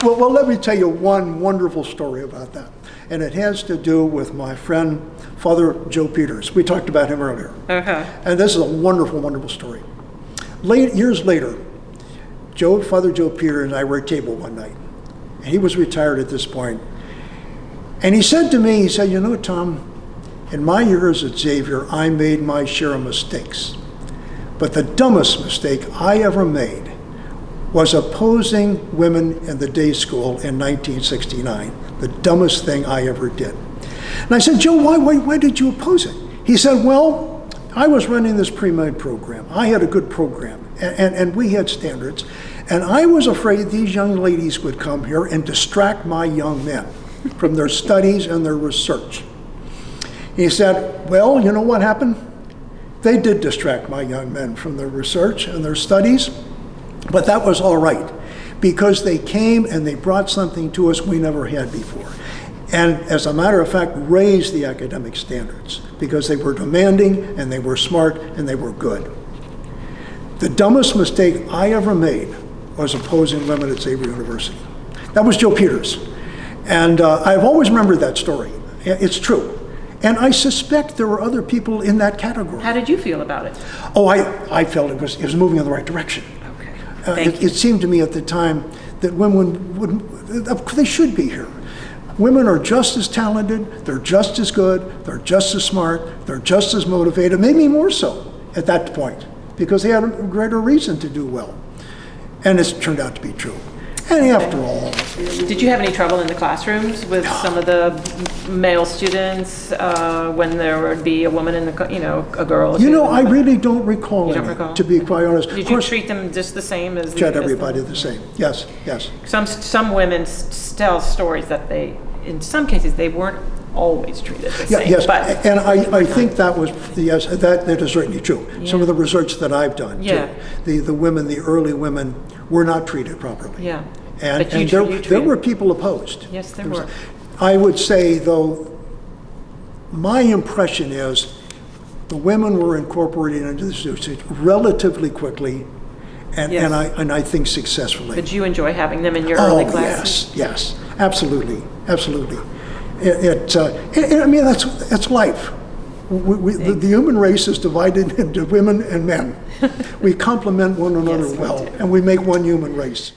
Well, let me tell you one wonderful story about that. And it has to do with my friend, Father Joe Peters. We talked about him earlier. And this is a wonderful, wonderful story. Years later, Father Joe Peters and I were at table one night. And he was retired at this point. And he said to me, he said, you know, Tom, in my years at Xavier, I made my share of mistakes. But the dumbest mistake I ever made was opposing women in the day school in 1969. The dumbest thing I ever did. And I said, Joe, why did you oppose it? He said, well, I was running this pre-med program. I had a good program, and we had standards. And I was afraid these young ladies would come here and distract my young men from their studies and their research. He said, well, you know what happened? They did distract my young men from their research and their studies, but that was all right because they came and they brought something to us we never had before. And as a matter of fact, raised the academic standards because they were demanding and they were smart and they were good. The dumbest mistake I ever made was opposing women at Xavier University. That was Joe Peters. And I've always remembered that story. It's true. And I suspect there were other people in that category. How did you feel about it? Oh, I felt it was moving in the right direction. Okay. It seemed to me at the time that women they should be here. Women are just as talented, they're just as good, they're just as smart, they're just as motivated, maybe more so at that point, because they had a greater reason to do well. And it's turned out to be true. And after all... Did you have any trouble in the classrooms with some of the male students when there would be a woman in the, a girl? You know, I really don't recall You don't any, recall? to be quite honest. Did you treat them just the same as... Treat everybody the same, yes, yes. Some women tell stories that in some cases, they weren't always treated the same. Yes, but and I think that was, yes, that is certainly true. Yeah. Some of the research that I've done, yeah. too. The women, the early women, were not treated properly. Yeah. And there were people opposed. Yes, there were. I would say, though, my impression is the women were incorporated into the institute relatively quickly, and, yes. and I think successfully. Did you enjoy having them in your early classes? Yes, absolutely, absolutely. I mean, that's life. The human race is divided into women and men. We complement one another well, and we make one human race.